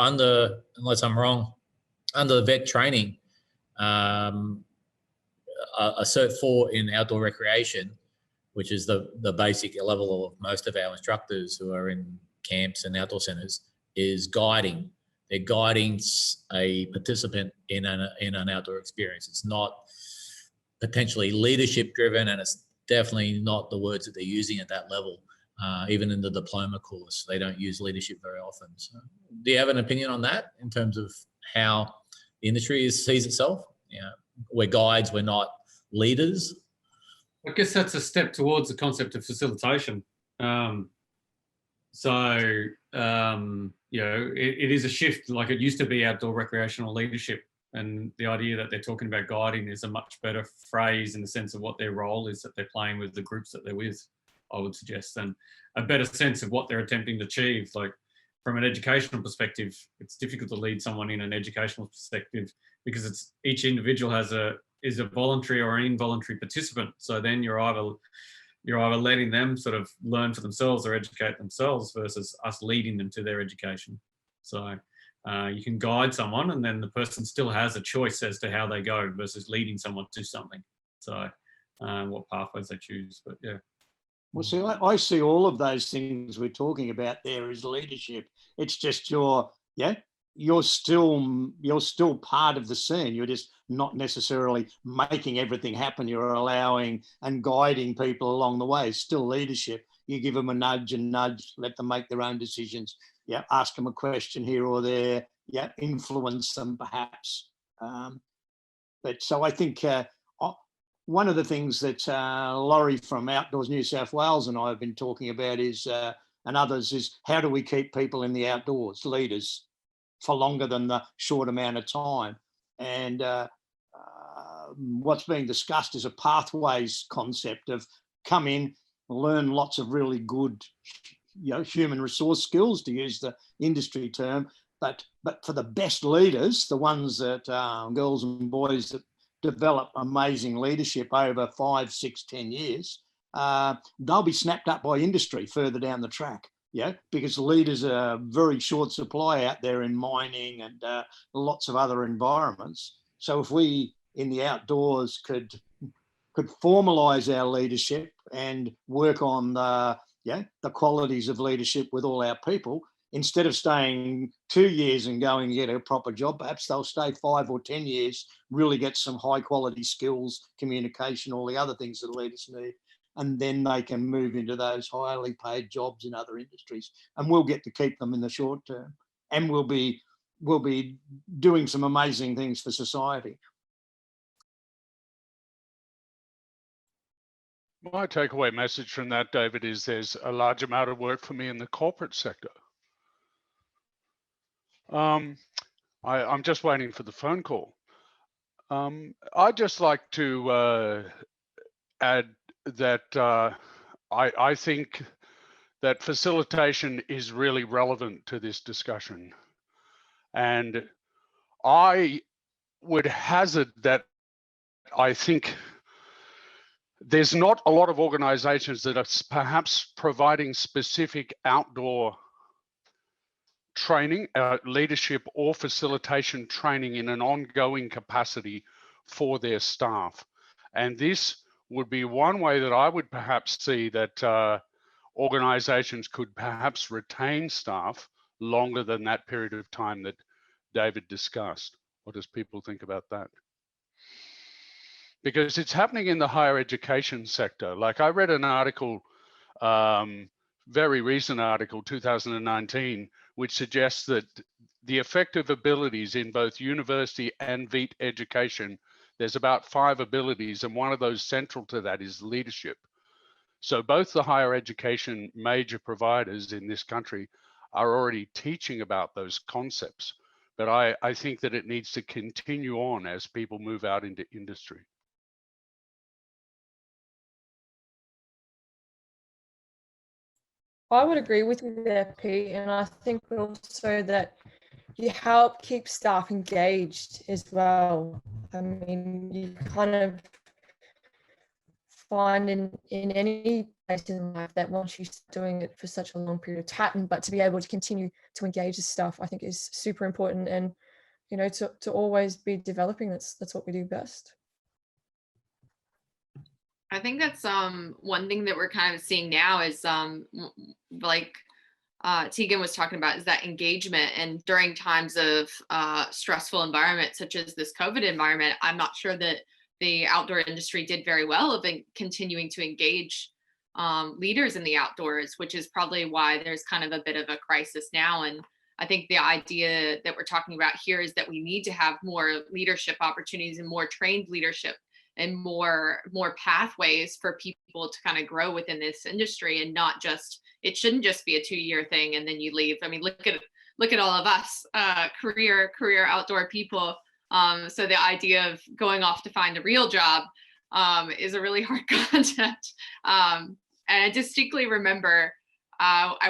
unless I'm wrong, under the vet training, a Cert 4 in outdoor recreation, which is the basic level of most of our instructors who are in camps and outdoor centres, is guiding. They're guiding a participant in an outdoor experience. It's not potentially leadership driven, and it's definitely not the words that they're using at that level. Even in the diploma course, they don't use leadership very often. So, do you have an opinion on that in terms of how the industry sees itself? You know, we're guides, we're not leaders. I guess that's a step towards the concept of facilitation. You know, it is a shift. Like it used to be outdoor recreational leadership, and the idea that they're talking about guiding is a much better phrase in the sense of what their role is, that they're playing with the groups that they're with, I would suggest, and a better sense of what they're attempting to achieve. Like from an educational perspective, it's difficult to lead someone in an educational perspective because it's each individual is a voluntary or an involuntary participant. So then you're either letting them sort of learn for themselves or educate themselves versus us leading them to their education. So you can guide someone and then the person still has a choice as to how they go versus leading someone to something. So what pathways they choose, but yeah. Well, see, I see all of those things we're talking about there as leadership. It's just you're still part of the scene. You're just not necessarily making everything happen. You're allowing and guiding people along the way. It's still leadership. You give them a nudge, let them make their own decisions. Yeah, ask them a question here or there. Yeah, influence them perhaps. But so I think one of the things that Laurie from Outdoors New South Wales and I have been talking about is, and others, is how do we keep people in the outdoors, leaders, for longer than the short amount of time? And what's being discussed is a pathways concept of come in, learn lots of really good, human resource skills, to use the industry term, but for the best leaders, the ones that girls and boys that develop amazing leadership over 5, 6, 10 years, they'll be snapped up by industry further down the track. Yeah, because leaders are very short supply out there in mining and lots of other environments. So if we in the outdoors could formalise our leadership and work on the qualities of leadership with all our people, instead of staying 2 years and going and get a proper job, perhaps they'll stay 5 or 10 years, really get some high quality skills, communication, all the other things that leaders need. And then they can move into those highly paid jobs in other industries, and we'll get to keep them in the short term, and we'll be doing some amazing things for society. My takeaway message from that, David, is there's a large amount of work for me in the corporate sector. I'm just waiting for the phone call. I'd just like to add that I think that facilitation is really relevant to this discussion. And I would hazard that I think there's not a lot of organizations that are perhaps providing specific outdoor training, leadership or facilitation training in an ongoing capacity for their staff. And this would be one way that I would perhaps see that organizations could perhaps retain staff longer than that period of time that David discussed. What does people think about that? because it's happening in the higher education sector. Like I read an article, very recent article, 2019, which suggests that the effective abilities in both university and VET education, there's about 5 abilities, and one of those central to that is leadership. So both the higher education major providers in this country are already teaching about those concepts. But I think that it needs to continue on as people move out into industry. I would agree with you there, Pete, and I think also that you help keep staff engaged as well. I mean, you kind of find in any place in life that once you start doing it for such a long period of time, but to be able to continue to engage with stuff, I think is super important. And, you know, to always be developing, that's what we do best. I think that's one thing that we're kind of seeing now is like Tegan was talking about, is that engagement. And during times of stressful environments such as this COVID environment, I'm not sure that the outdoor industry did very well of continuing to engage leaders in the outdoors, which is probably why there's kind of a bit of a crisis now. And I think the idea that we're talking about here is that we need to have more leadership opportunities and more trained leadership and more pathways for people to kind of grow within this industry, and not just, it shouldn't just be a 2-year thing and then you leave. I mean, look at all of us, career outdoor people. So the idea of going off to find a real job is a really hard concept. And I distinctly remember I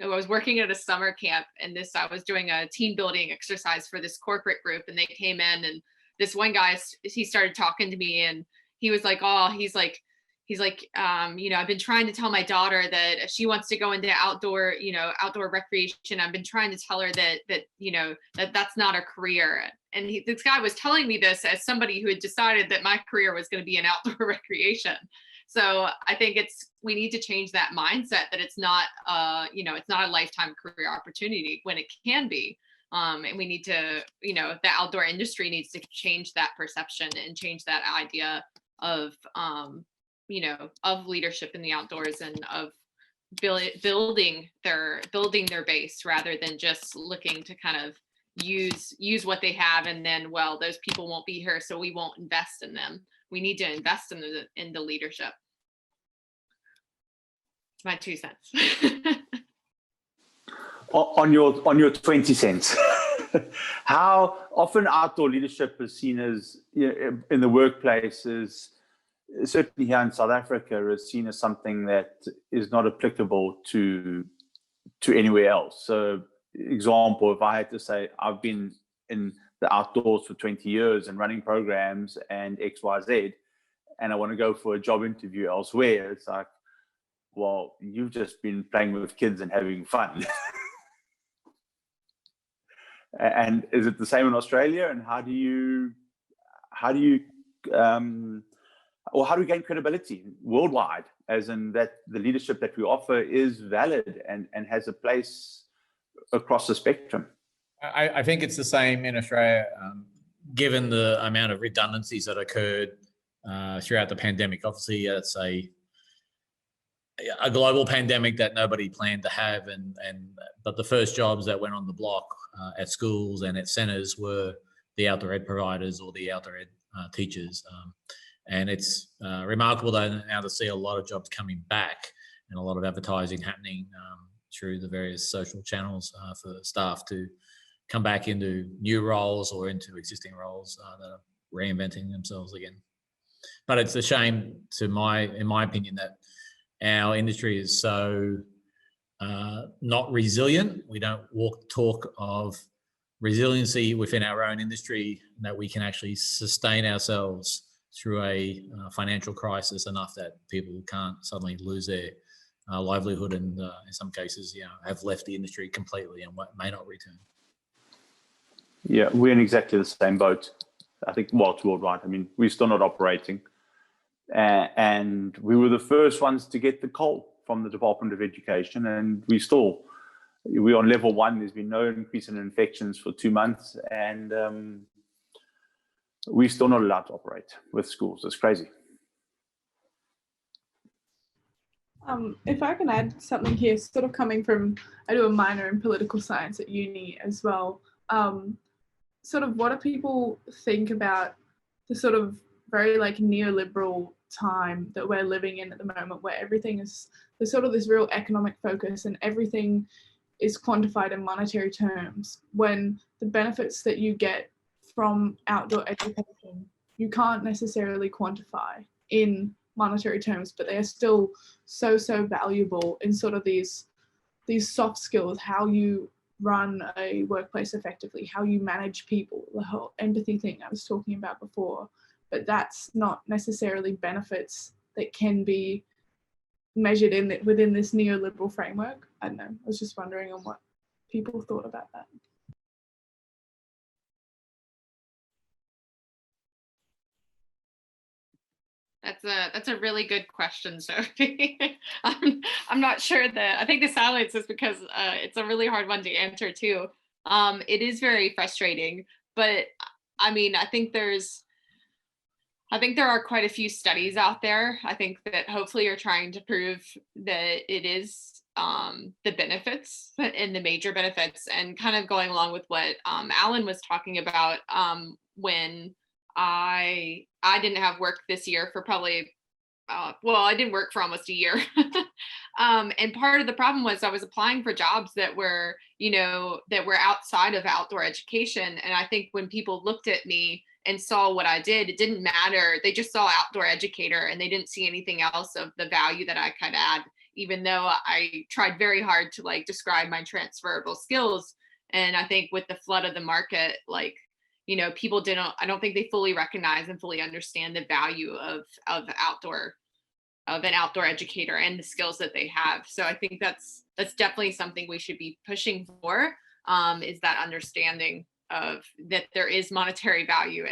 was working at a summer camp, and I was doing a team building exercise for this corporate group, and they came in, and this one guy, he started talking to me, and he was like, he's like, you know, I've been trying to tell my daughter that if she wants to go into outdoor recreation, I've been trying to tell her that you know, that's not a career. And this guy was telling me this as somebody who had decided that my career was going to be in outdoor recreation. So I think we need to change that mindset, that it's not, you know, it's not a lifetime career opportunity when it can be. And we need to, you know, the outdoor industry needs to change that perception and change that idea of, you know, of leadership in the outdoors and of building their base, rather than just looking to kind of use what they have, and then, well, those people won't be here, so we won't invest in them. We need to invest in the leadership. My 2 cents. On your 20 cents, how often outdoor leadership is seen as, you know, in the workplace, is certainly here in South Africa, is seen as something that is not applicable to anywhere else. So, example, if I had to say I've been in the outdoors for 20 years and running programs and XYZ, and I want to go for a job interview elsewhere, it's like, well, you've just been playing with kids and having fun. And is it the same in Australia? And how do we gain credibility worldwide, as in that the leadership that we offer is valid and has a place across the spectrum? I think it's the same in Australia, given the amount of redundancies that occurred throughout the pandemic. Obviously, it's a global pandemic that nobody planned to have, but the first jobs that went on the block at schools and at centres were the outdoor ed providers or the outdoor ed teachers. And it's remarkable now to see a lot of jobs coming back and a lot of advertising happening through the various social channels for staff to come back into new roles or into existing roles that are reinventing themselves again. But it's a shame, in my opinion, that our industry is so not resilient. We don't talk of resiliency within our own industry, that we can actually sustain ourselves through a financial crisis enough that people can't suddenly lose their livelihood, and in some cases, you know, have left the industry completely and may not return. Yeah, we're in exactly the same boat. I think, well, it's worldwide. I mean, we're still not operating. And we were the first ones to get the call from the Department of Education, and we're on level 1. There's been no increase in infections for 2 months, and we're still not allowed to operate with schools. It's crazy. If I can add something here, sort of coming from, I do a minor in political science at uni as well. Sort of what do people think about the sort of very like neoliberal time that we're living in at the moment, where everything is, there's sort of this real economic focus and everything is quantified in monetary terms, when the benefits that you get from outdoor education, you can't necessarily quantify in monetary terms, but they are still so valuable in sort of these soft skills, how you run a workplace effectively, how you manage people, the whole empathy thing I was talking about before. But that's not necessarily benefits that can be measured within this neoliberal framework. I don't know, I was just wondering on what people thought about that. That's a really good question, Sophie. I'm not sure that, I think the silence is because it's a really hard one to answer too. It is very frustrating, but I mean, I think there are quite a few studies out there. I think that hopefully you're trying to prove that it is the benefits and the major benefits, and kind of going along with what Alan was talking about when I didn't have work this year for probably, I didn't work for almost a year. And part of the problem was I was applying for jobs that were, that were outside of outdoor education. And I think when people looked at me and saw what I did, it didn't matter. They just saw outdoor educator and they didn't see anything else of the value that I could add, even though I tried very hard to like describe my transferable skills. And I think with the flood of the market, like, people I don't think they fully recognize and fully understand the value of an outdoor educator and the skills that they have. So I think that's definitely something we should be pushing for, is that understanding of that there is monetary value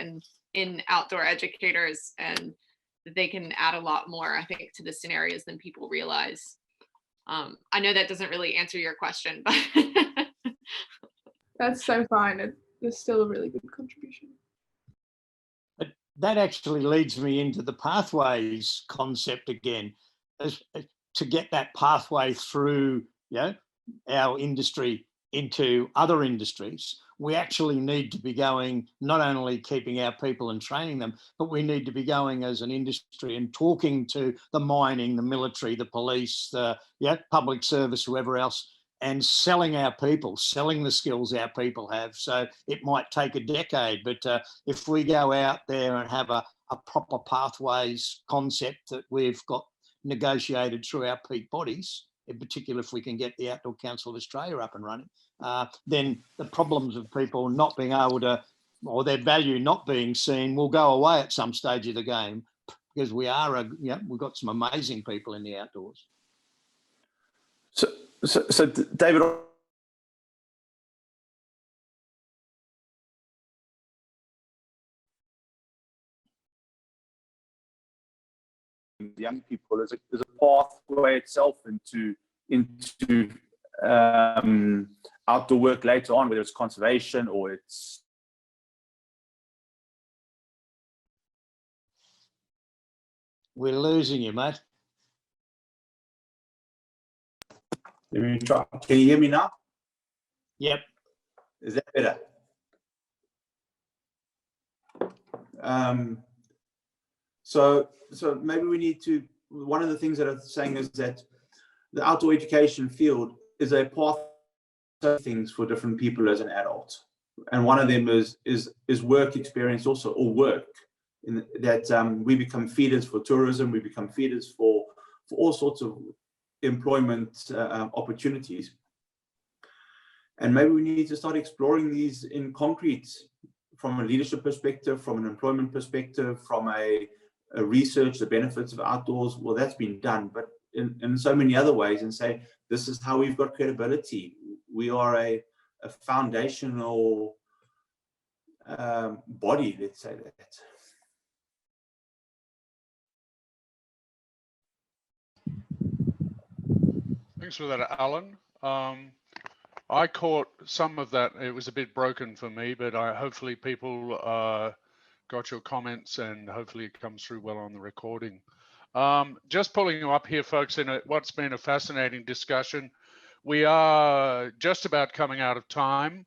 in outdoor educators, and that they can add a lot more, I think, to the scenarios than people realize. I know that doesn't really answer your question, but that's so fine. It's still a really good contribution. But that actually leads me into the pathways concept again, to get that pathway through our industry into other industries. We actually need to be going, not only keeping our people and training them, but we need to be going as an industry and talking to the mining, the military, the police, the public service, whoever else, and selling our people, selling the skills our people have. So it might take a decade, but if we go out there and have a proper pathways concept that we've got negotiated through our peak bodies, in particular if we can get the Outdoor Council of Australia up and running, then the problems of people not being able to, or their value not being seen, will go away at some stage of the game, because we've got some amazing people in the outdoors. So David, young people is a pathway itself into outdoor work later on, whether it's conservation or it's We're losing you, mate. Let me try. Can you hear me now? Yep. Is that better? So maybe we need to, one of the things that I'm saying is that the outdoor education field is a path of things for different people as an adult. And one of them is work experience also, or work, in that we become feeders for tourism, we become feeders for all sorts of employment opportunities. And maybe we need to start exploring these in concrete, from a leadership perspective, from an employment perspective, from a research, the benefits of outdoors. Well, that's been done, but in so many other ways, and say, this is how we've got credibility. We are a foundational body, let's say that. Thanks for that, Alan. I caught some of that. It was a bit broken for me, but hopefully people got your comments, and hopefully it comes through well on the recording. Just pulling you up here, folks, in what's been a fascinating discussion. We are just about coming out of time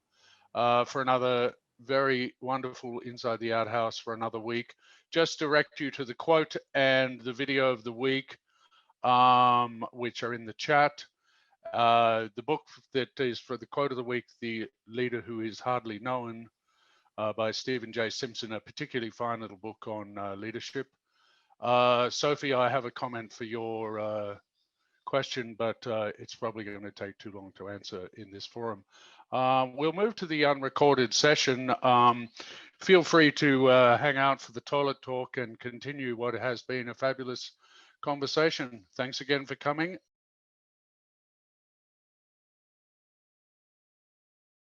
for another very wonderful Inside the Outhouse for another week. Just direct you to the quote and the video of the week, which are in the chat. The book that is for the quote of the week, The Leader Who Is Hardly Known, by Stephen J. Simpson, a particularly fine little book on leadership. Sophie, I have a comment for your question, but it's probably going to take too long to answer in this forum. We'll move to the unrecorded session. Feel free to hang out for the toilet talk and continue what has been a fabulous conversation. Thanks again for coming.